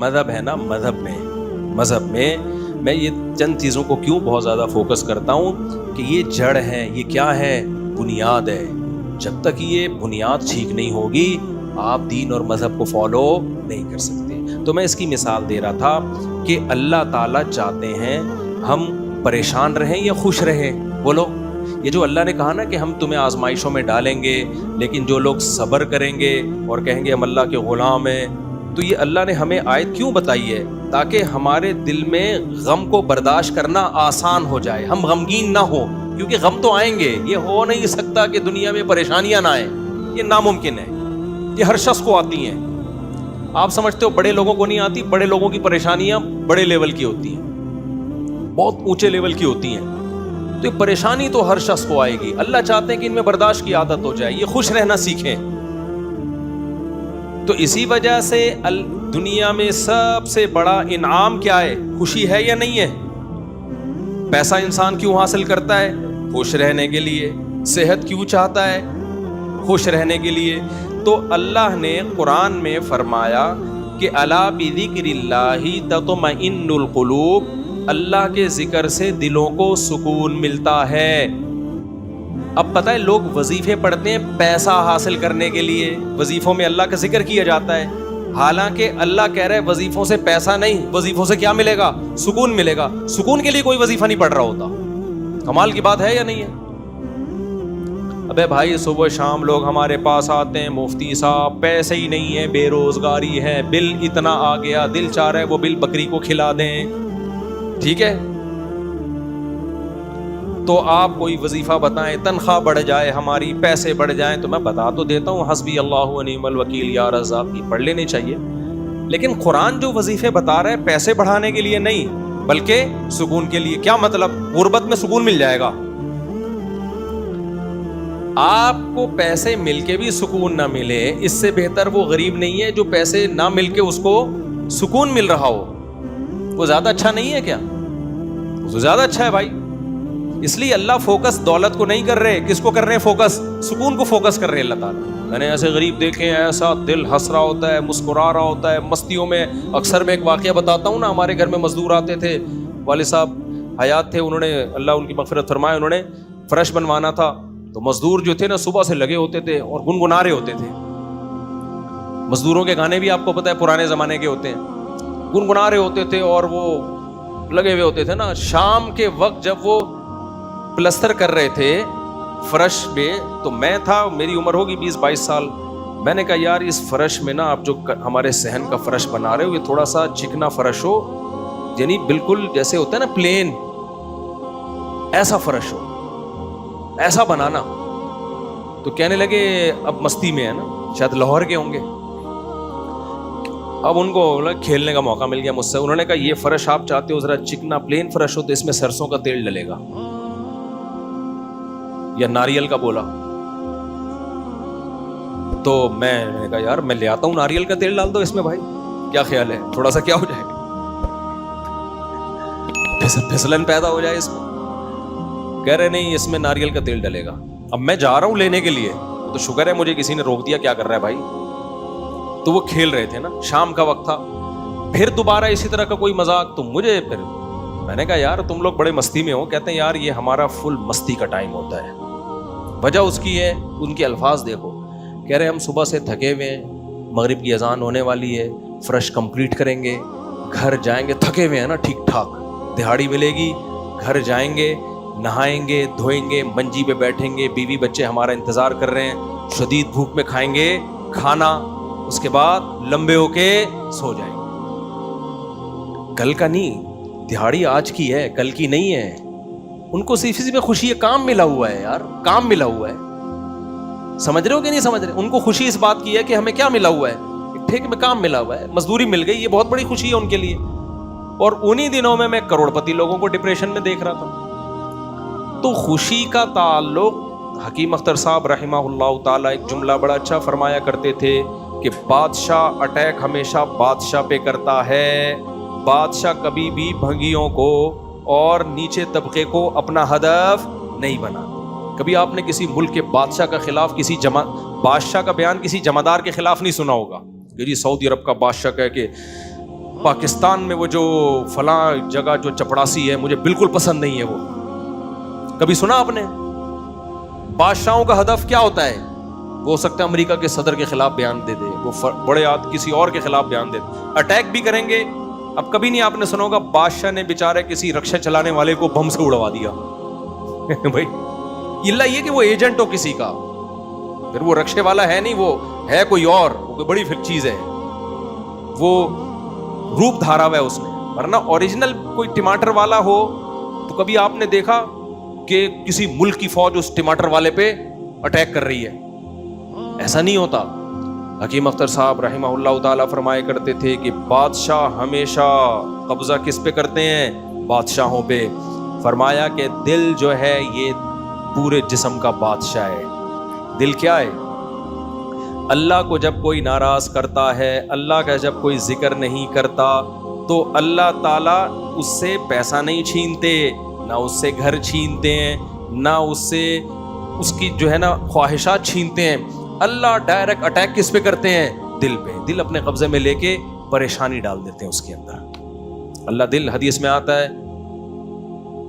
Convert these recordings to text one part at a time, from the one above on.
مذہب ہے نا، مذہب میں میں یہ چند چیزوں کو کیوں بہت زیادہ فوکس کرتا ہوں کہ یہ جڑ ہے، یہ کیا ہے، بنیاد ہے. جب تک یہ بنیاد ٹھیک نہیں ہوگی آپ دین اور مذہب کو فالو نہیں کر سکتے. تو میں اس کی مثال دے رہا تھا کہ اللہ تعالیٰ چاہتے ہیں ہم پریشان رہیں یا خوش رہیں. بولو، یہ جو اللہ نے کہا نا کہ ہم تمہیں آزمائشوں میں ڈالیں گے، لیکن جو لوگ صبر کریں گے اور کہیں گے ہم اللہ کے غلام ہیں، تو یہ اللہ نے ہمیں آیت کیوں بتائی ہے؟ تاکہ ہمارے دل میں غم کو برداشت کرنا آسان ہو جائے، ہم غمگین نہ ہو. کیونکہ غم تو آئیں گے، یہ ہو نہیں سکتا کہ دنیا میں پریشانیاں نہ آئیں، یہ ناممکن ہے. یہ ہر شخص کو آتی ہیں. آپ سمجھتے ہو بڑے لوگوں کو نہیں آتی؟ بڑے لوگوں کی پریشانیاں بڑے لیول کی ہوتی ہیں، بہت اونچے لیول کی ہوتی ہیں. تو یہ پریشانی تو ہر شخص کو آئے گی. اللہ چاہتے ہیں کہ ان میں برداشت کی عادت ہو جائے، یہ خوش رہنا سیکھیں. تو اسی وجہ سے دنیا میں سب سے بڑا انعام کیا ہے؟ خوشی ہے یا نہیں ہے؟ پیسہ انسان کیوں حاصل کرتا ہے؟ خوش رہنے کے لیے. صحت کیوں چاہتا ہے؟ خوش رہنے کے لیے. تو اللہ نے قرآن میں فرمایا کہ الا بذکر اللہ تطمئن القلوب، اللہ کے ذکر سے دلوں کو سکون ملتا ہے. اب پتہ ہے لوگ وظیفے پڑھتے ہیں پیسہ حاصل کرنے کے لیے، وظیفوں میں اللہ کا ذکر کیا جاتا ہے، حالانکہ اللہ کہہ رہا ہے وظیفوں سے پیسہ نہیں، وظیفوں سے کیا ملے گا؟ سکون ملے گا. سکون کے لیے کوئی وظیفہ نہیں پڑھ رہا ہوتا. کمال کی بات ہے یا نہیں ہے؟ ابے بھائی صبح شام لوگ ہمارے پاس آتے ہیں، مفتی صاحب پیسے ہی نہیں ہے، بے روزگاری ہے، بل اتنا آ گیا، دل چاہ رہا ہے وہ بل بکری کو کھلا دیں. ٹھیک ہے، تو آپ کوئی وظیفہ بتائیں، تنخواہ بڑھ جائے ہماری، پیسے بڑھ جائیں. تو میں بتا تو دیتا ہوں حسبی اللہ و نعم الوکیل یا رزاق کی پڑھ لینی چاہیے. لیکن قرآن جو وظیفے بتا رہا ہے پیسے بڑھانے کے لیے نہیں بلکہ سکون کے لیے. کیا مطلب؟ غربت میں سکون مل جائے گا. آپ کو پیسے مل کے بھی سکون نہ ملے، اس سے بہتر وہ غریب نہیں ہے جو پیسے نہ مل کے اس کو سکون مل رہا ہو. وہ زیادہ اچھا نہیں ہے کیا؟ وہ زیادہ اچھا ہے بھائی. اس لیے اللہ فوکس دولت کو نہیں کر رہے، کس کو کر رہے ہیں فوکس؟ سکون کو فوکس کر رہے ہیں اللہ تعالیٰ. میں نے ایسے غریب دیکھے ہیں، ایسا دل ہنس رہا ہوتا ہے، مسکرا رہا ہوتا ہے مستیوں میں. اکثر میں ایک واقعہ بتاتا ہوں نا، ہمارے گھر میں مزدور آتے تھے، والد صاحب حیات تھے، انہوں نے اللہ ان کی مغفرت فرمائے، انہوں نے فرش بنوانا تھا. تو مزدور جو تھے نا صبح سے لگے ہوتے تھے اور گنگنا رہے ہوتے تھے. مزدوروں کے گانے بھی آپ کو پتہ ہے پرانے زمانے کے ہوتے ہیں، گنگنا رہے ہوتے تھے اور وہ لگے ہوئے ہوتے تھے نا. شام کے وقت جب وہ پلستر کر رہے تھے فرش پہ، تو میں تھا، میری عمر ہوگی 20-22 سال. میں نے کہا یار اس فرش میں نا آپ جو ہمارے صحن کا فرش بنا رہے ہو یہ تھوڑا سا چکنا فرش ہو، یعنی بالکل جیسے ہوتا ہے نا پلین، ایسا فرش ہو، ایسا بنانا. تو کہنے لگے اب مستی میں ہے نا، شاید لاہور کے ہوں گے. اب ان کو کھیلنے کا موقع مل گیا مجھ سے. انہوں نے کہا یہ فرش آپ چاہتے ہو ذرا چکنا پلین فرش ہو تو اس میں سرسوں کا تیل ڈلے گا یا ناریل کا. بولا تو میں نے کہا یار میں لے آتا ہوں ناریل کا تیل ڈال دو اس میں بھائی، کیا خیال ہے؟ تھوڑا سا کیا ہو جائے گا، پھسلن پیدا ہو جائے اس میں. کہہ رہے نہیں اس میں ناریل کا تیل ڈلے گا. اب میں جا رہا ہوں لینے کے لیے، تو شکر ہے مجھے کسی نے روک دیا، کیا کر رہا ہے بھائی. تو وہ کھیل رہے تھے نا، شام کا وقت تھا. پھر دوبارہ اسی طرح کا کوئی مذاق، تو مجھے پھر میں نے کہا یار تم لوگ بڑے مستی میں ہو. کہتے ہیں یار یہ ہمارا فل مستی کا ٹائم ہوتا ہے. وجہ اس کی ہے، ان کے الفاظ دیکھو. کہہ رہے ہم صبح سے تھکے ہوئے ہیں، مغرب کی اذان ہونے والی ہے، فرش کمپلیٹ کریں گے، گھر جائیں گے، تھکے ہوئے ہیں نا ٹھیک ٹھاک، دہاڑی ملے گی، گھر جائیں گے، نہائیں گے، دھوئیں گے، منجی پہ بیٹھیں گے، بیوی بچے ہمارا انتظار کر رہے ہیں، شدید بھوک میں کھائیں گے کھانا، اس کے بعد لمبے ہو کے سو جائیں گے. کل کا نہیں، دہاڑی آج کی ہے، کل کی نہیں ہے. ان کو صرف اسی میں خوشی ہے، کام ملا ہوا ہے یار، کام ملا ہوا ہے. سمجھ رہے ہو کہ نہیں سمجھ رہے؟ ان کو خوشی اس بات کی ہے کہ ہمیں کیا ملا ہوا ہے، ٹھیک میں کام ملا ہوا ہے، مزدوری مل گئی، یہ بہت بڑی خوشی ہے ان کے لیے. اور انہی دنوں میں کروڑ پتی لوگوں کو ڈپریشن میں دیکھ رہا تھا. تو خوشی کا تعلق، حکیم اختر صاحب رحمہ اللہ تعالیٰ ایک جملہ بڑا اچھا فرمایا کرتے تھے کہ بادشاہ اٹیک ہمیشہ بادشاہ پہ کرتا ہے، بادشاہ کبھی بھی بھنگیوں کو اور نیچے طبقے کو اپنا ہدف نہیں بنا. کبھی آپ نے کسی ملک کے بادشاہ کا خلاف کسی بادشاہ کا بیان کسی جمعدار کے خلاف نہیں سنا ہوگا کہ جی سعودی عرب کا بادشاہ کہہ کہ پاکستان میں وہ جو فلاں جگہ جو چپڑاسی ہے مجھے بالکل پسند نہیں ہے. وہ کبھی سنا آپ نے؟ بادشاہوں کا ہدف کیا ہوتا ہے؟ وہ ہو سکتا ہے امریکہ کے صدر کے خلاف بیان دے دے, وہ بڑے کسی اور کے خلاف بیان دے دے, اٹیک بھی کریں گے. اب کبھی نہیں آپ نے سنا ہوگا بادشاہ نے بیچارے کسی رکشا چلانے والے کو بم سے اڑوا دیا. بھائی اللہ یہ کہ وہ ایجنٹ ہو کسی کا, پھر وہ رکشے والا ہے نہیں, وہ ہے کوئی اور, وہ کوئی بڑی چیز ہے, وہ روپ دھارا ہوا ہے اس نے. ورنہ اوریجنل کوئی ٹماٹر والا ہو تو کبھی آپ نے دیکھا کہ کسی ملک کی فوج اس ٹماٹر والے پہ اٹیک کر رہی ہے؟ ایسا نہیں ہوتا. حکیم اختر صاحب رحمہ اللہ تعالیٰ فرمایا کرتے تھے کہ بادشاہ ہمیشہ قبضہ کس پہ کرتے ہیں؟ بادشاہوں پہ. فرمایا کہ دل جو ہے یہ پورے جسم کا بادشاہ ہے. دل کیا ہے؟ اللہ کو جب کوئی ناراض کرتا ہے, اللہ کا جب کوئی ذکر نہیں کرتا, تو اللہ تعالیٰ اس سے پیسہ نہیں چھینتے, نہ اس سے گھر چھینتے ہیں, نہ اس سے اس کی جو ہے نا خواہشات چھینتے ہیں. اللہ ڈائریکٹ اٹیک کس پہ کرتے ہیں؟ دل پہ. دل اپنے قبضے میں لے کے پریشانی ڈال دیتے ہیں اس کے اندر. اللہ دل, حدیث میں آتا ہے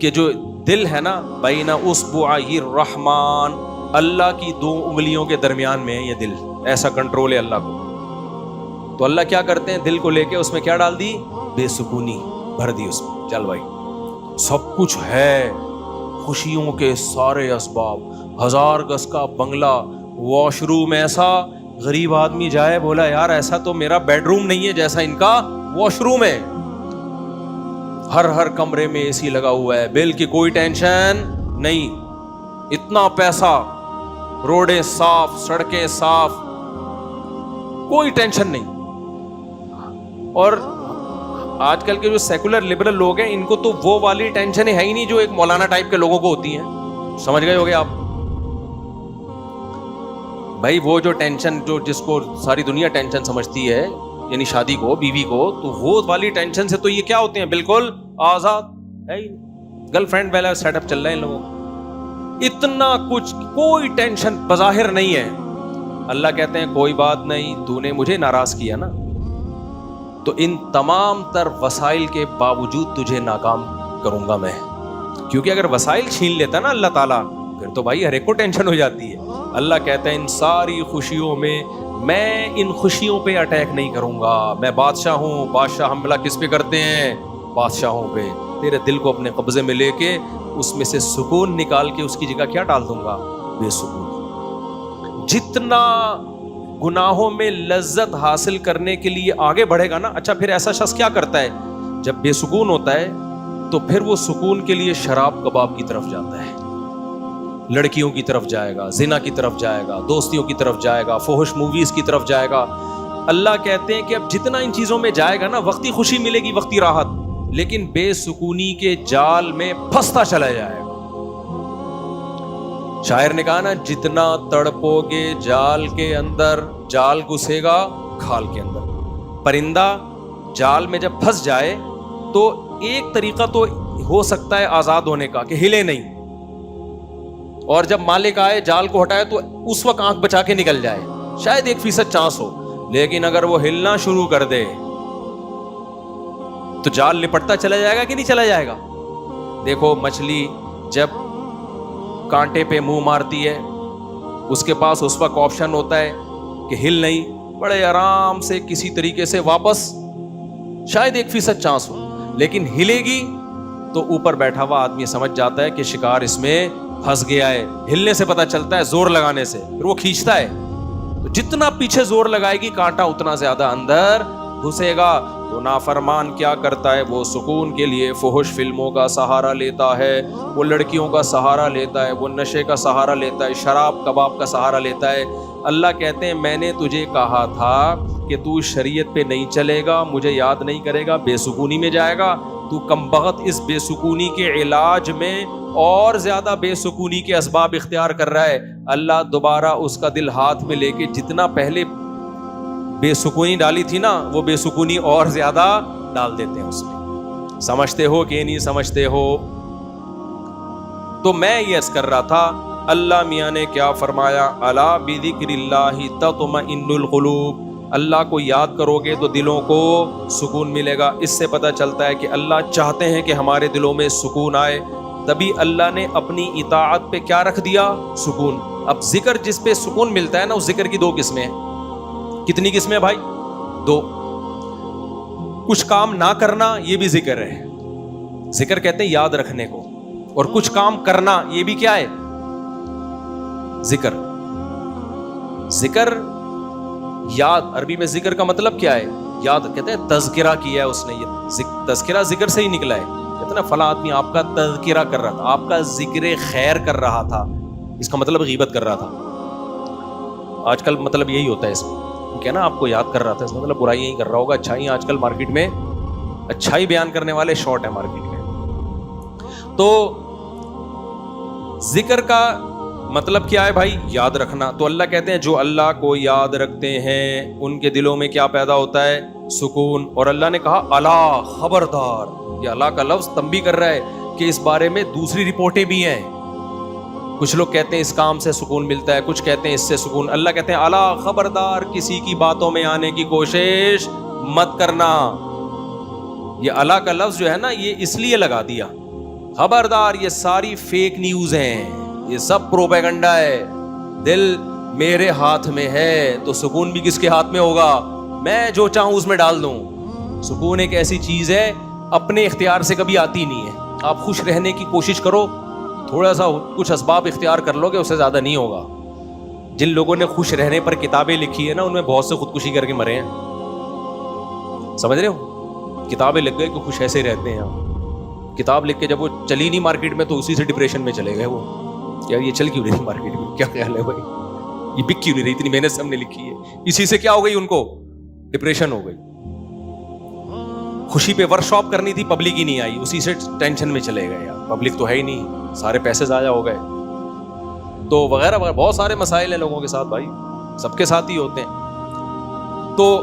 کہ جو دل ہے نا بین اصبعی الرحمن, اللہ کی 2 انگلیوں کے درمیان میں ہے یہ دل, ایسا کنٹرول ہے اللہ کو. تو اللہ کیا کرتے ہیں؟ دل کو لے کے اس میں کیا ڈال دی؟ بے سکونی بھر دی اس میں. چل بھائی سب کچھ ہے, خوشیوں کے سارے اسباب, 1000 گز کا بنگلہ, واش روم ایسا, غریب آدمی جائے بولا یار ایسا تو میرا بیڈ روم نہیں ہے جیسا ان کا واش روم ہے. ہر کمرے میں اے سی لگا ہوا ہے, بل کی کوئی ٹینشن نہیں, اتنا پیسہ, روڈیں صاف, سڑکیں صاف, کوئی ٹینشن نہیں. اور آج کل کے جو سیکولر لبرل لوگ ہیں ان کو تو وہ والی ٹینشن ہے ہی نہیں جو ایک مولانا ٹائپ کے لوگوں کو ہوتی ہیں. سمجھ گئے ہوگے آپ بھائی؟ وہ جو ٹینشن جو جس کو ساری دنیا ٹینشن سمجھتی ہے, یعنی شادی کو, بیوی کو, تو وہ والی ٹینشن سے تو یہ کیا ہوتے ہیں؟ بالکل آزاد ہے. گرل فرینڈ والا سیٹ اپ چل رہا ہے ان لوگوں, اتنا کچھ, کوئی ٹینشن بظاہر نہیں ہے. اللہ کہتے ہیں کوئی بات نہیں, تو نے مجھے ناراض کیا نا, تو ان تمام تر وسائل کے باوجود تجھے ناکام کروں گا میں. کیونکہ اگر وسائل چھین لیتا نا اللہ تعالیٰ, پھر تو بھائی ہر ایک کو ٹینشن ہو جاتی ہے. اللہ کہتا ہے ان ساری خوشیوں میں میں ان خوشیوں پہ اٹیک نہیں کروں گا, میں بادشاہ ہوں. بادشاہ حملہ کس پہ کرتے ہیں؟ بادشاہوں پہ. تیرے دل کو اپنے قبضے میں لے کے اس میں سے سکون نکال کے اس کی جگہ کیا ڈال دوں گا؟ بے سکون. جتنا گناہوں میں لذت حاصل کرنے کے لیے آگے بڑھے گا نا, اچھا پھر ایسا شخص کیا کرتا ہے جب بے سکون ہوتا ہے؟ تو پھر وہ سکون کے لیے شراب کباب کی طرف جاتا ہے, لڑکیوں کی طرف جائے گا, زنا کی طرف جائے گا, دوستیوں کی طرف جائے گا, فحش موویز کی طرف جائے گا. اللہ کہتے ہیں کہ اب جتنا ان چیزوں میں جائے گا نا, وقتی خوشی ملے گی, وقتی راحت, لیکن بے سکونی کے جال میں پھنستا چلا جائے گا. شاعر نے کہا نا, جتنا تڑپو گے جال کے اندر, جال گھسے گا کھال کے اندر. پرندہ جال میں جب پھنس جائے تو ایک طریقہ تو ہو سکتا ہے آزاد ہونے کا کہ ہلے نہیں, اور جب مالک آئے جال کو ہٹائے تو اس وقت آنکھ بچا کے نکل جائے, شاید 1% چانس ہو. لیکن اگر وہ ہلنا شروع کر دے تو جال لپٹتا چلا جائے گا کہ نہیں چلا جائے گا؟ دیکھو مچھلی جب کانٹے پہ منہ مارتی ہے, اس کے پاس اس وقت آپشن ہوتا ہے کہ ہل نہیں, بڑے آرام سے کسی طریقے سے واپس, شاید 1% چانس ہو, لیکن ہلے گی تو اوپر بیٹھا ہوا آدمی سمجھ جاتا ہے کہ شکار اس میں پھنس گیا ہے. ہلنے سے پتہ چلتا ہے, زور لگانے سے, پھر وہ کھینچتا ہے. تو جتنا پیچھے زور لگائے گی کانٹا اتنا زیادہ اندر گھسے گا. تو نافرمان کیا کرتا ہے؟ وہ سکون کے لیے فحش فلموں کا سہارا لیتا ہے, وہ لڑکیوں کا سہارا لیتا ہے, وہ نشے کا سہارا لیتا ہے, شراب کباب کا سہارا لیتا ہے. اللہ کہتے ہیں میں نے تجھے کہا تھا کہ تو شریعت پہ نہیں چلے گا, مجھے یاد نہیں کرے گا, بے سکونی میں جائے گا. تو کمبخت اس بے سکونی کے علاج میں اور زیادہ بے سکونی کے اسباب اختیار کر رہا ہے. اللہ دوبارہ اس کا دل ہاتھ میں لے کے جتنا پہلے بے سکونی ڈالی تھی نا, وہ بے سکونی اور زیادہ ڈال دیتے ہیں اس میں. سمجھتے ہو کہ نہیں سمجھتے ہو؟ تو میں یہ عرض کر رہا تھا, اللہ میاں نے کیا فرمایا, الا بذکر اللہ تطمئن القلوب. اللہ کو یاد کرو گے تو دلوں کو سکون ملے گا. اس سے پتہ چلتا ہے کہ اللہ چاہتے ہیں کہ ہمارے دلوں میں سکون آئے, تبھی اللہ نے اپنی اطاعت پہ کیا رکھ دیا؟ سکون. اب ذکر جس پہ سکون ملتا ہے نا, اس ذکر کی دو قسمیں ہیں. کتنی قسمیں بھائی؟ دو. کچھ کام نہ کرنا یہ بھی ذکر ہے, ذکر کہتے ہیں یاد رکھنے کو, اور کچھ کام کرنا یہ بھی کیا ہے؟ ذکر. ذکر یاد, عربی میں ذکر کا مطلب کیا ہے؟ یاد. کہتے ہیں تذکرہ کیا ہے اس نے, یہ تذکرہ ذکر سے ہی نکلا ہے. کہتے ہیں نا فلاں آدمی آپ کا تذکرہ کر رہا تھا, آپ کا ذکر خیر کر رہا تھا, اس کا مطلب غیبت کر رہا تھا. آج کل مطلب یہی ہوتا ہے اس میں, کہ نا آپ کو یاد کر رہا تھا, اس کا مطلب برائی یہی کر رہا ہوگا. اچھائی آج کل مارکیٹ میں اچھائی بیان کرنے والے شارٹ ہیں مارکیٹ میں. تو ذکر کا مطلب کیا ہے بھائی؟ یاد رکھنا. تو اللہ کہتے ہیں جو اللہ کو یاد رکھتے ہیں ان کے دلوں میں کیا پیدا ہوتا ہے؟ سکون. اور اللہ نے کہا الا, خبردار. یہ اللہ کا لفظ تنبیہ کر رہا ہے کہ اس بارے میں دوسری رپورٹیں بھی ہیں. کچھ لوگ کہتے ہیں اس کام سے سکون ملتا ہے, کچھ کہتے ہیں اس سے سکون. اللہ کہتے ہیں الا, خبردار, کسی کی باتوں میں آنے کی کوشش مت کرنا. یہ اللہ کا لفظ جو ہے نا, یہ اس لیے لگا دیا, خبردار, یہ ساری فیک نیوز ہیں, یہ سب پروپیگنڈا ہے. دل میرے ہاتھ میں ہے تو سکون بھی کس کے ہاتھ میں ہوگا؟ میں جو چاہوں اس میں ڈال دوں. سکون ایک ایسی چیز ہے اپنے اختیار سے کبھی آتی نہیں ہے. آپ خوش رہنے کی کوشش کرو, تھوڑا سا کچھ اسباب اختیار کر لو گے, اس سے زیادہ نہیں ہوگا. جن لوگوں نے خوش رہنے پر کتابیں لکھی ہیں نا, ان میں بہت سے خودکشی کر کے مرے ہیں. سمجھ رہے ہو؟ کتابیں لکھ گئے کہ خوش ایسے رہتے ہیں. کتاب لکھ کے جب وہ چلی نہیں مارکیٹ میں تو اسی سے ڈپریشن میں چلے گئے. وہ یار یہ چل کیوں نہیں مارکیٹ میں, کیا خیال ہے بھائی, یہ بک کیوں نہیں رہی, اتنی محنت سے ہم نے لکھی ہے. اسی سے کیا ہو گئی, ان کو ڈپریشن ہو گئی. خوشی پہ ورک شاپ کرنی تھی, پبلک ہی نہیں آئی, اسی سے ٹینشن میں چلے گئے. یار پبلک تو ہے ہی نہیں, سارے پیسے ضائع ہو گئے, تو وغیرہ وغیرہ. بہت سارے مسائل ہیں لوگوں کے ساتھ بھائی, سب کے ساتھ ہی ہوتے ہیں. تو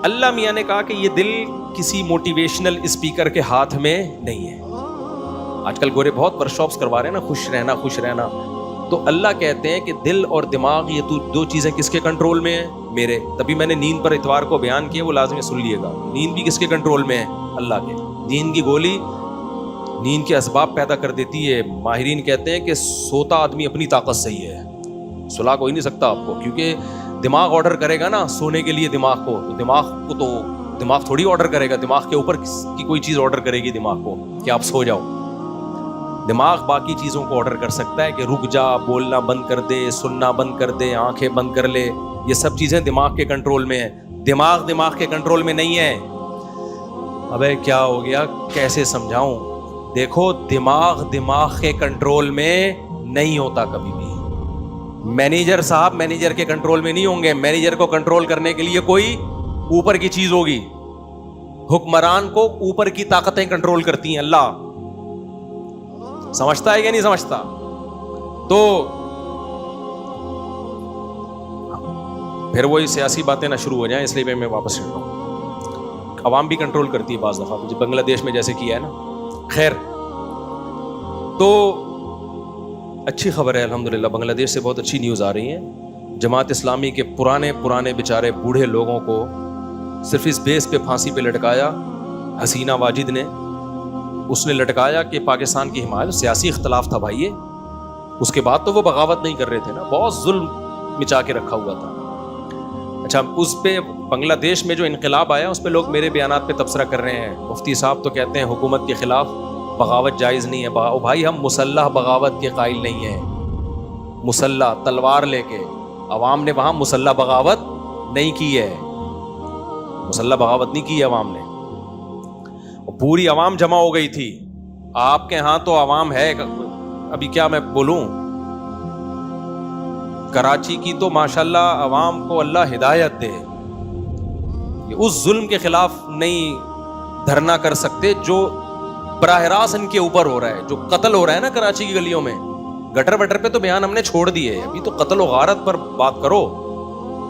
اللہ میاں نے کہا کہ یہ دل کسی موٹیویشنل اسپیکر کے ہاتھ میں نہیں ہے. آج کل گورے بہت ورک شاپس کروا رہے ہیں نا, خوش رہنا خوش رہنا. تو اللہ کہتے ہیں کہ دل اور دماغ یہ دو چیزیں کس کے کنٹرول میں ہیں؟ میرے. تبھی میں نے نیند پر اتوار کو بیان کیا, وہ لازمی سن لیے گا. نیند بھی کس کے کنٹرول میں ہے؟ اللہ کے. نیند کی گولی نیند کے اسباب پیدا کر دیتی ہے. ماہرین کہتے ہیں کہ سوتا آدمی اپنی طاقت سے ہی ہے, سلا کوئی نہیں سکتا آپ کو, کیونکہ دماغ آرڈر کرے گا نا سونے کے لیے دماغ کو, تو دماغ تھوڑی آرڈر کرے گا, دماغ کے اوپر کی کوئی چیز آرڈر کرے گی دماغ کو کہ آپ سو جاؤ. دماغ باقی چیزوں کو آرڈر کر سکتا ہے کہ رک جا, بولنا بند کر دے, سننا بند کر دے, آنکھیں بند کر لے. یہ سب چیزیں دماغ کے کنٹرول میں ہیں. دماغ کے کنٹرول میں نہیں ہے. ابے کیا ہو گیا, کیسے سمجھاؤں؟ دیکھو, دماغ کے کنٹرول میں نہیں ہوتا کبھی بھی. مینیجر صاحب مینیجر کے کنٹرول میں نہیں ہوں گے. مینیجر کو کنٹرول کرنے کے لیے کوئی اوپر کی چیز ہوگی. حکمران کو اوپر کی طاقتیں کنٹرول کرتی ہیں. اللہ سمجھتا ہے یا نہیں سمجھتا؟ تو پھر وہی سیاسی باتیں نہ شروع ہو جائیں, اس لیے میں واپس چل رہا ہوں. عوام بھی کنٹرول کرتی ہے بعض دفعہ, مجھے بنگلہ دیش میں جیسے کیا ہے نا. خیر, تو اچھی خبر ہے الحمدللہ, بنگلہ دیش سے بہت اچھی نیوز آ رہی ہیں. جماعت اسلامی کے پرانے بیچارے بوڑھے لوگوں کو صرف اس بیس پہ پھانسی پہ لٹکایا حسینہ واجد نے. اس نے لٹکایا کہ پاکستان کی حمایت, سیاسی اختلاف تھا بھائی یہ. اس کے بعد تو وہ بغاوت نہیں کر رہے تھے نا, بہت ظلم مچا کے رکھا ہوا تھا. اچھا, اس پہ بنگلہ دیش میں جو انقلاب آیا اس پہ لوگ میرے بیانات پہ تبصرہ کر رہے ہیں. مفتی صاحب تو کہتے ہیں حکومت کے خلاف بغاوت جائز نہیں ہے. بھائی ہم مسلح بغاوت کے قائل نہیں ہیں. مسلح تلوار لے کے, عوام نے وہاں مسلح بغاوت نہیں کی ہے. مسلح بغاوت نہیں کی ہے عوام نے. پوری عوام جمع ہو گئی تھی. آپ کے ہاں تو عوام ہے, ابھی کیا میں بولوں, کراچی کی تو ماشاءاللہ عوام کو اللہ ہدایت دے. اس ظلم کے خلاف نہیں دھرنا کر سکتے جو براہ راست ان کے اوپر ہو رہا ہے, جو قتل ہو رہا ہے نا کراچی کی گلیوں میں. گٹر وٹر پہ تو بیان ہم نے چھوڑ دیے, ابھی تو قتل و غارت پر بات کرو.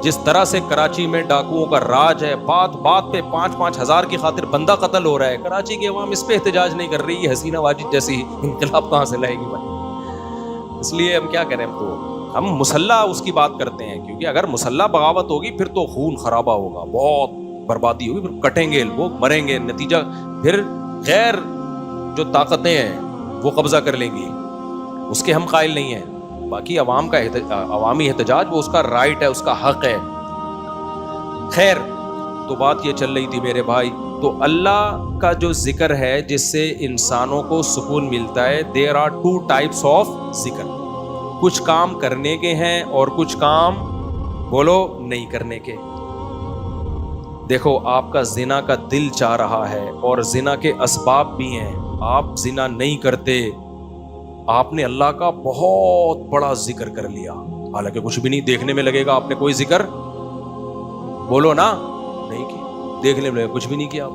جس طرح سے کراچی میں ڈاکوؤں کا راج ہے, بات پہ 5-5 ہزار کی خاطر بندہ قتل ہو رہا ہے. کراچی کی عوام اس پہ احتجاج نہیں کر رہی. حسینہ واجد جیسی انقلاب کہاں سے لائے گی بھائی؟ اس لیے ہم کیا کریں, ہم تو ہم مسلح اس کی بات کرتے ہیں، کیونکہ اگر مسلح بغاوت ہوگی پھر تو خون خرابہ ہوگا، بہت بربادی ہوگی، پھر کٹیں گے لوگ، مریں گے، نتیجہ پھر غیر جو طاقتیں ہیں وہ قبضہ کر لیں گی، اس کے ہم قائل نہیں ہیں۔ باقی عوام کا عوامی احتجاج وہ اس کا رائٹ ہے، اس کا حق ہے۔ خیر، تو بات یہ چل رہی تھی میرے بھائی، تو اللہ کا جو ذکر ہے جس سے انسانوں کو سکون ملتا ہے، there are two types of ذکر، کچھ کام کرنے کے ہیں اور کچھ کام بولو نہیں کرنے کے۔ دیکھو آپ کا زنا کا دل چاہ رہا ہے اور زنا کے اسباب بھی ہیں، آپ زنا نہیں کرتے، آپ نے اللہ کا بہت بڑا ذکر کر لیا، حالانکہ کچھ بھی نہیں دیکھنے میں لگے گا آپ نے کوئی ذکر بولو نا نہیں کیا، دیکھنے میں لگے کچھ بھی نہیں کیا،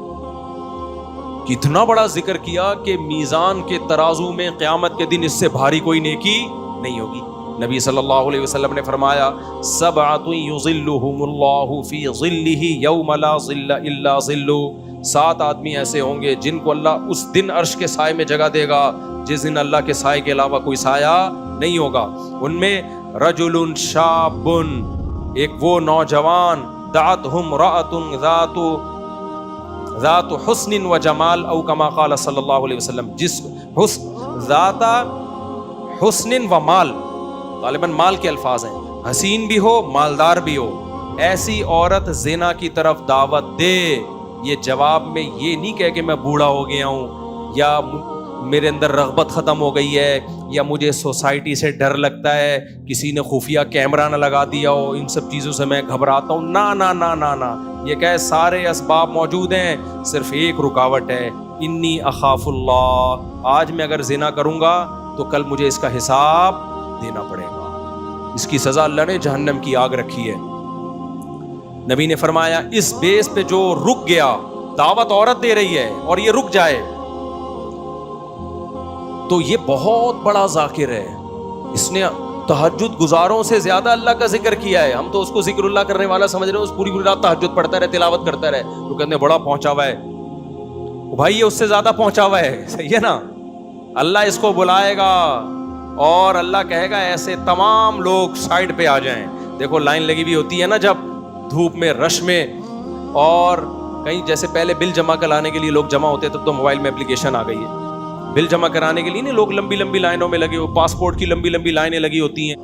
کتنا بڑا ذکر کیا کہ میزان کے ترازو میں قیامت کے دن اس سے بھاری کوئی نیکی نہیں ہوگی۔ نبی صلی اللہ علیہ وسلم نے فرمایا، سبعۃ یظلھم اللہ فی ظلہ یوم لا ظل الا ظلہ، 7 آدمی ایسے ہوں گے جن کو اللہ اس دن عرش کے سائے میں جگہ دے گا جس دن اللہ کے سائے کے علاوہ کوئی سایہ نہیں ہوگا۔ ان میں رجل شاب، ایک وہ نوجوان، دعتہ امرأۃ ذات حسن و جمال، او کما قال صلی اللہ علیہ وسلم، جس ذات حسن و مال، غالباً مال کے الفاظ ہیں، حسین بھی ہو مالدار بھی ہو، ایسی عورت زنا کی طرف دعوت دے۔ یہ جواب میں یہ نہیں کہے کہ میں بوڑھا ہو گیا ہوں، یا میرے اندر رغبت ختم ہو گئی ہے، یا مجھے سوسائٹی سے ڈر لگتا ہے، کسی نے خفیہ کیمرہ نہ لگا دیا ہو، ان سب چیزوں سے میں گھبراتا ہوں، نا نا نا نا نا، یہ کہے سارے اسباب موجود ہیں، صرف ایک رکاوٹ ہے، انی اخاف اللہ، آج میں اگر زنا کروں گا تو کل مجھے اس کا حساب دینا پڑے گا، اس کی سزا اللہ نے جہنم کی آگ رکھی ہے۔ نبی نے فرمایا اس بیس پہ جو رک گیا، دعوت عورت دے رہی ہے اور یہ رک جائے تو یہ بہت بڑا ذاکر ہے، اس نے تہجد گزاروں سے زیادہ اللہ کا ذکر کیا ہے۔ ہم تو اس کو ذکر اللہ کرنے والا سمجھ رہے ہیں، اس پوری رات تہجد پڑھتا رہے، تلاوت کرتا رہے، تو کہتے ہیں بڑا پہنچا ہوا ہے، بھائی یہ اس سے زیادہ پہنچا ہوا ہے، صحیح ہے نا؟ اللہ اس کو بلائے گا اور اللہ کہے گا ایسے تمام لوگ سائڈ پہ آ جائیں۔ دیکھو لائن لگی ہوئی ہوتی ہے نا جب دھوپ میں، رش میں، اور کہیں جیسے پہلے بل جمع کرانے کے لیے لوگ جمع ہوتے تھے، تو موبائل میں اپلیکیشن آ گئی ہے، بل جمع کرانے کے لیے نہیں لوگ لمبی لمبی لائنوں میں لگے ہوئے، پاسپورٹ کی لمبی لمبی لائنیں لگی ہوتی ہیں،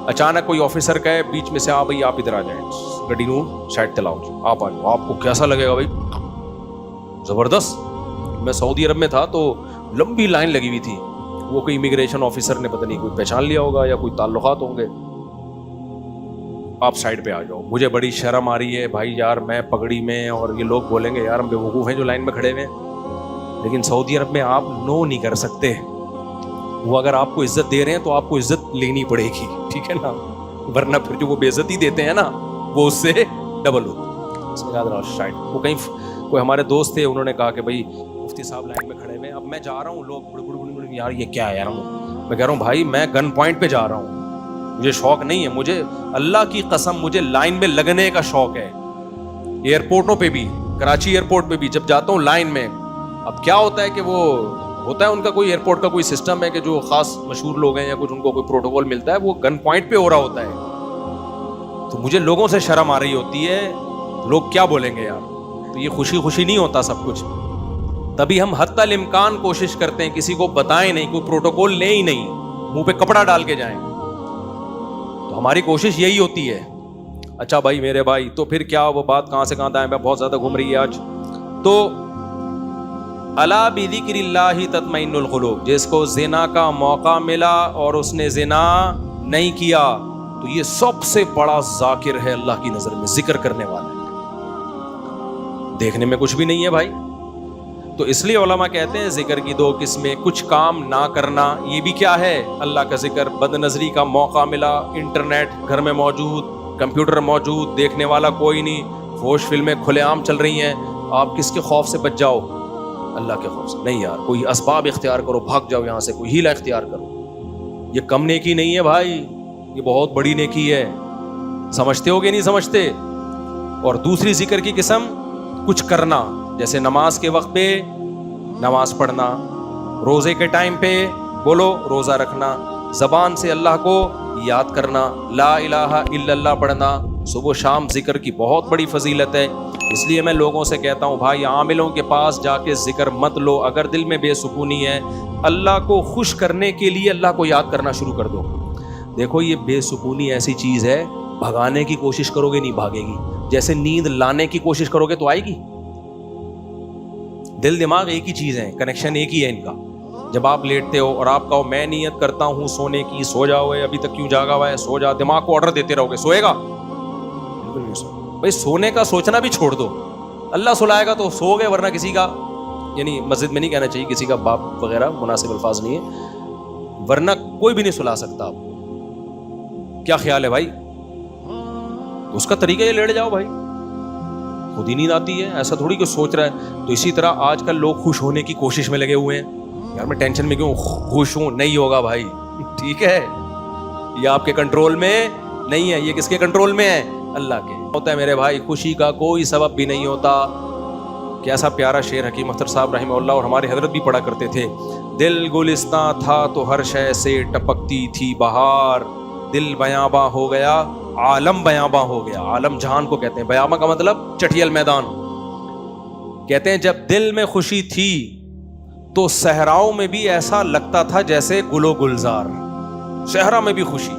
اچانک کوئی آفیسر کہے بیچ میں سے، ہاں بھائی آپ ادھر آ جائیں، گڈی نو سائڈ چلاؤ جی، آپ آ جاؤ، آپ کو کیسا لگے گا بھائی؟ زبردست۔ میں سعودی عرب میں تھا تو لمبی لائن لگی ہوئی تھی، وہ کوئی امیگریشن آفیسر نے پتہ نہیں کوئی پہچان لیا ہوگا یا کوئی تعلقات ہوں گے، آپ سائڈ پہ آ جاؤ۔ مجھے بڑی شرم آ رہی ہے بھائی یار، میں پگڑی میں، اور یہ لوگ بولیں گے یار ہم بیوقوف ہیں جو لائن میں کھڑے ہوئے ہیں، لیکن سعودی عرب میں آپ نو نہیں کر سکتے، وہ اگر آپ کو عزت دے رہے ہیں تو آپ کو عزت لینی پڑے گی، ٹھیک ہے نا؟ ورنہ پھر جو وہ بے عزتی دیتے ہیں نا وہ اس سے ڈبل ہوتی۔ اس میں یاد رہا سائڈ، وہ کہیں کوئی ہمارے دوست تھے، انہوں نے کہا کہ بھائی مفتی صاحب لائن میں کھڑے ہوئے، اب میں جا رہا ہوں، لوگ بڑے بڑے یار یہ کیا ہے یار، میں کہہ رہا ہوں بھائی میں گن پوائنٹ پہ جا رہا ہوں، مجھے شوق نہیں ہے، مجھے اللہ کی قسم مجھے لائن میں لگنے کا شوق ہے، ایئرپورٹوں پہ بھی، کراچی ایئرپورٹ پہ بھی جب جاتا ہوں لائن میں، اب کیا ہوتا ہے کہ وہ ہوتا ہے ان کا کوئی ایئرپورٹ کا کوئی سسٹم ہے کہ جو خاص مشہور لوگ ہیں یا کچھ ان کو کوئی پروٹوکول ملتا ہے، وہ گن پوائنٹ پہ ہو رہا ہوتا ہے، تو مجھے لوگوں سے شرم آ رہی ہوتی ہے، لوگ کیا بولیں گے یار، تو یہ خوشی خوشی نہیں ہوتا سب کچھ، تبھی ہم حتی الامکان کوشش کرتے ہیں کسی کو بتائیں نہیں، کوئی پروٹوکول لیں ہی نہیں، منہ پہ کپڑا ڈال کے جائیں، تو ہماری کوشش یہی ہوتی ہے۔ اچھا بھائی میرے بھائی، تو پھر کیا وہ بات کہاں سے کہاں دائیں بہت زیادہ گھوم رہی ہے آج، تو الا بذکر اللہ تطمئن القلوب، جس کو زنا کا موقع ملا اور اس نے زنا نہیں کیا تو یہ سب سے بڑا ذاکر ہے اللہ کی نظر میں، ذکر کرنے والا ہے، دیکھنے میں کچھ بھی نہیں ہے بھائی۔ تو اس لیے علماء کہتے ہیں ذکر کی 2 قسمیں، کچھ کام نہ کرنا، یہ بھی کیا ہے اللہ کا ذکر، بد نظری کا موقع ملا، انٹرنیٹ گھر میں موجود، کمپیوٹر موجود، دیکھنے والا کوئی نہیں، فوش فلمیں کھلے عام چل رہی ہیں، آپ کس کے خوف سے بچ جاؤ؟ اللہ کے خوف سے نہیں یار، کوئی اسباب اختیار کرو، بھاگ جاؤ یہاں سے، کوئی ہیلہ اختیار کرو، یہ کم نیکی نہیں ہے بھائی، یہ بہت بڑی نیکی ہے، سمجھتے ہو کہ نہیں سمجھتے؟ اور دوسری ذکر کی قسم کچھ کرنا، جیسے نماز کے وقت پہ نماز پڑھنا، روزے کے ٹائم پہ بولو روزہ رکھنا، زبان سے اللہ کو یاد کرنا، لا الہ الا اللہ پڑھنا صبح شام ذکر کی بہت بڑی فضیلت ہے. اس لیے میں لوگوں سے کہتا ہوں بھائی عاملوں کے پاس جا کے ذکر مت لو. اگر دل میں بے سکونی ہے، اللہ کو خوش کرنے کے لیے اللہ کو یاد کرنا شروع کر دو. دیکھو یہ بے سکونی ایسی چیز ہے، بھگانے کی کوشش کرو گے نہیں بھاگے گی، جیسے نیند لانے کی کوشش کرو گے تو آئے گی. دل دماغ ایک ہی چیز ہے، کنیکشن ایک ہی ہے ان کا. جب آپ لیٹتے ہو اور آپ کہو میں نیت کرتا ہوں سونے کی، سو جاؤ ابھی تک کیوں جاگا ہوا ہے، سو جا، دماغ کو آرڈر دیتے رہو گے، سوئے گا؟ بالکل نہیں سو. بھائی سونے کا سوچنا بھی چھوڑ دو، اللہ سلائے گا تو سو گئے، ورنہ کسی کا، یعنی مسجد میں نہیں کہنا چاہیے، کسی کا باپ وغیرہ مناسب الفاظ نہیں ہے، ورنہ کوئی بھی نہیں سلا سکتا آپ کو. کیا خیال ہے بھائی؟ تو اس کا طریقہ یہ لیٹ جاؤ بھائی، خود ہی نیند آتی ہے، ایسا تھوڑی کہ سوچ رہا ہے. تو اسی طرح آج کل لوگ خوش ہونے کی کوشش میں لگے ہوئے ہیں. یار میں ٹینشن میں کیوں خوش ہوں؟ نہیں ہوگا بھائی، ٹھیک ہے، یہ آپ کے کنٹرول میں نہیں ہے. یہ کس کے کنٹرول میں ہے؟ اللہ کے. ہوتا ہے میرے بھائی، خوشی کا کوئی سبب بھی نہیں ہوتا. کیسا پیارا شعر حکیم اختر صاحب رحمہ اللہ اور ہمارے حضرت بھی پڑھا کرتے تھے. دل گلستاں تھا تو ہر شے سے ٹپکتی تھی بہار، دل بیاباں ہو گیا عالم بیاباں ہو گیا. عالم جہان کو کہتے ہیں، بیاباں کا مطلب چٹھیل میدان. کہتے ہیں جب دل میں خوشی تھی تو صحراؤں میں بھی ایسا لگتا تھا جیسے گل و گلزار. صحرا میں بھی خوشی.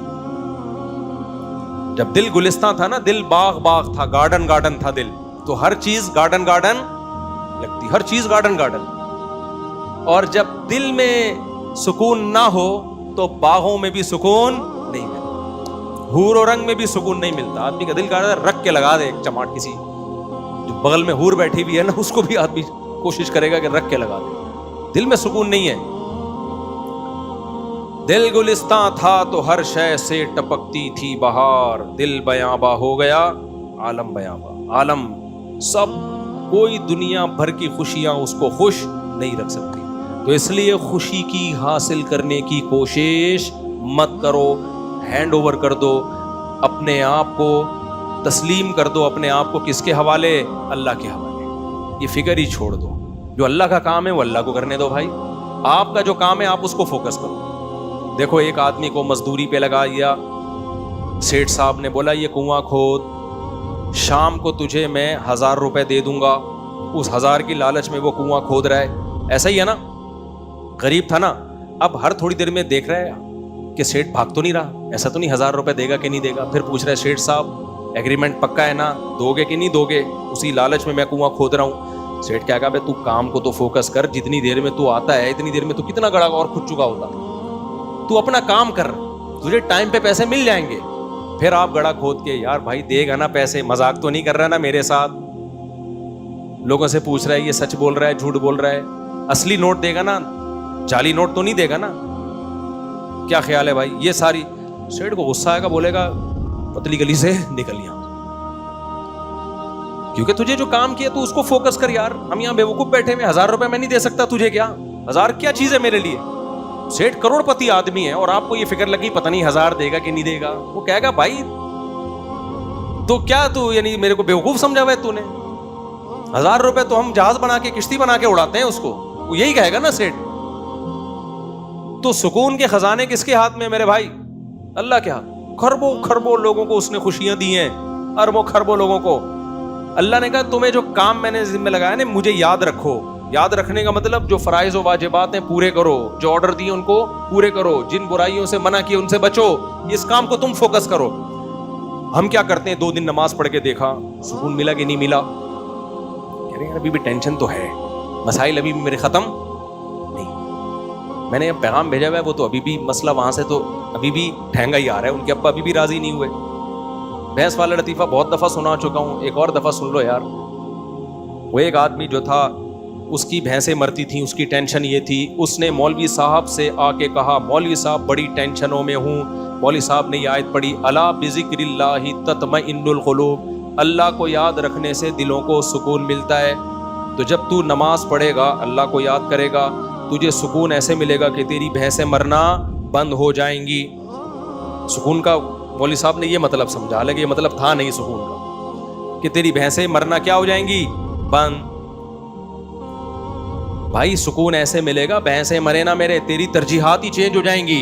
جب دل گلستان تھا نا، دل باغ باغ تھا، گارڈن گارڈن تھا دل، تو ہر چیز گارڈن گارڈن لگتی، ہر چیز گارڈن گارڈن. اور جب دل میں سکون نہ ہو تو باغوں میں بھی سکون نہیں ملتا، حور و رنگ میں بھی سکون نہیں ملتا. آدمی کا دل کہتا ہے رکھ کے لگا دے ایک چماٹ، کسی جو بغل میں حور بیٹھی بھی ہے نا اس کو بھی آدمی کوشش کرے گا کہ رکھ کے لگا دے. دل میں سکون نہیں ہے. دل گلستاں تھا تو ہر شے سے ٹپکتی تھی بہار، دل بیاباں ہو گیا عالم بیاباں. عالم سب، کوئی دنیا بھر کی خوشیاں اس کو خوش نہیں رکھ سکتی. تو اس لیے خوشی کی حاصل کرنے کی کوشش مت کرو. ہینڈ اوور کر دو اپنے آپ کو، تسلیم کر دو اپنے آپ کو. کس کے حوالے؟ اللہ کے حوالے. یہ فکر ہی چھوڑ دو، جو اللہ کا کام ہے وہ اللہ کو کرنے دو بھائی. آپ کا جو کام ہے آپ اس کو فوکس کرو. دیکھو ایک آدمی کو مزدوری پہ لگا دیا، سیٹھ صاحب نے بولا یہ کنواں کھود، شام کو تجھے میں 1000 روپے دے دوں گا. اس 1000 کی لالچ میں وہ کنواں کھود رہا ہے. ایسا ہی ہے نا، غریب تھا نا. اب ہر تھوڑی دیر میں دیکھ رہا ہے کہ سیٹھ بھاگ تو نہیں رہا، ایسا تو نہیں 1000 روپے دے گا کہ نہیں دے گا. پھر پوچھ رہا ہے سیٹھ صاحب ایگریمنٹ پکا ہے نا، دو گے کہ نہیں دو گے؟ اسی لالچ میں کنواں کھود رہا ہوں. سیٹھ کیا کہا بھائی تو کام کو تو فوکس کر، جتنی دیر میں تو آتا ہے اتنی دیر میں تو کتنا گڑا اور کھد چکا ہوتا. تو اپنا کام کر، تجھے ٹائم پہ پیسے مل جائیں گے. پھر آپ گڑا کھود کے یار بھائی دے گا نا پیسے، مذاق تو نہیں کر رہا نا میرے ساتھ؟ لوگوں سے پوچھ رہا ہے یہ سچ بول رہا ہے جھوٹ بول رہا ہے، اصلی نوٹ دے گا نا، جعلی نوٹ تو نہیں دے گا نا؟ کیا خیال ہے بھائی؟ یہ ساری سیٹھ کو غصہ آئے گا، بولے گا پتلی گلی سے نکل یہاں، کیونکہ تجھے جو کام کیا تو اس کو فوکس کر. یار ہم یہاں بیوقوف بیٹھے ہوئے، 1000 روپے میں نہیں دے سکتا تجھے، کیا 1000 کیا چیز ہے میرے لیے؟ سیٹھ کروڑ پتی آدمی ہے اور آپ کو یہ فکر لگی پتہ نہیں 1000 دے گا کہ نہیں دے گا. وہ کہے گا بھائی تو کیا تو یعنی میرے کو بیوقوف سمجھا ہوا ہے تو نے؟ 1000 روپے تو ہم جہاز بنا کے کشتی بنا کے اڑاتے ہیں اس کو، وہ یہی کہے گا نا سیٹھ. تو سکون کے خزانے کس کے ہاتھ میں میرے بھائی؟ اللہ کے ہاتھ. کھربوں کھربوں لوگوں کو اس نے خوشیاں دی ہیں، اربوں کھربوں لوگوں کو. اللہ نے کہا تمہیں جو کام میں نے ذمہ لگایا نا مجھے یاد رکھو. یاد رکھنے کا مطلب جو فرائض و واجبات ہیں پورے کرو، جو آرڈر دیے ان کو پورے کرو، جن برائیوں سے منع کیے ان سے بچو. اس کام کو تم فوکس کرو. ہم کیا کرتے ہیں، 2 دن نماز پڑھ کے دیکھا سکون ملا کہ نہیں ملا؟ کہہ رہے ہیں ابھی بھی ٹینشن تو ہے، مسائل ابھی بھی میرے ختم نہیں. میں نے پیغام بھیجا ہوا ہے، وہ تو ابھی بھی مسئلہ وہاں سے تو ابھی بھی ٹھہنگا ہی آ رہا ہے. ان کے ابا ابھی بھی راضی نہیں ہوئے. بھینس والا لطیفہ بہت دفعہ سنا چکا ہوں، ایک اور دفعہ سن لو یار. وہ ایک آدمی جو تھا اس کی بھینسیں مرتی تھیں، اس کی ٹینشن یہ تھی، اس نے مولوی صاحب سے آ کے کہا مولوی صاحب بڑی ٹینشنوں میں ہوں. مولوی صاحب نے یہ آیت پڑھی الا بذکر اللہ تطمئن القلوب، اللہ کو یاد رکھنے سے دلوں کو سکون ملتا ہے. تو جب تو نماز پڑھے گا، اللہ کو یاد کرے گا، تجھے سکون ایسے ملے گا کہ تیری بھینسیں مرنا بند ہو جائیں گی. سکون کا مولوی صاحب نے یہ مطلب سمجھا، حالانکہ یہ مطلب تھا نہیں سکون کا، کہ تیری بھینسیں مرنا کیا ہو جائیں گی؟ بند. بھائی سکون ایسے ملے گا، بھینسیں مرے نہ میرے، تیری ترجیحات ہی چینج ہو جائیں گی.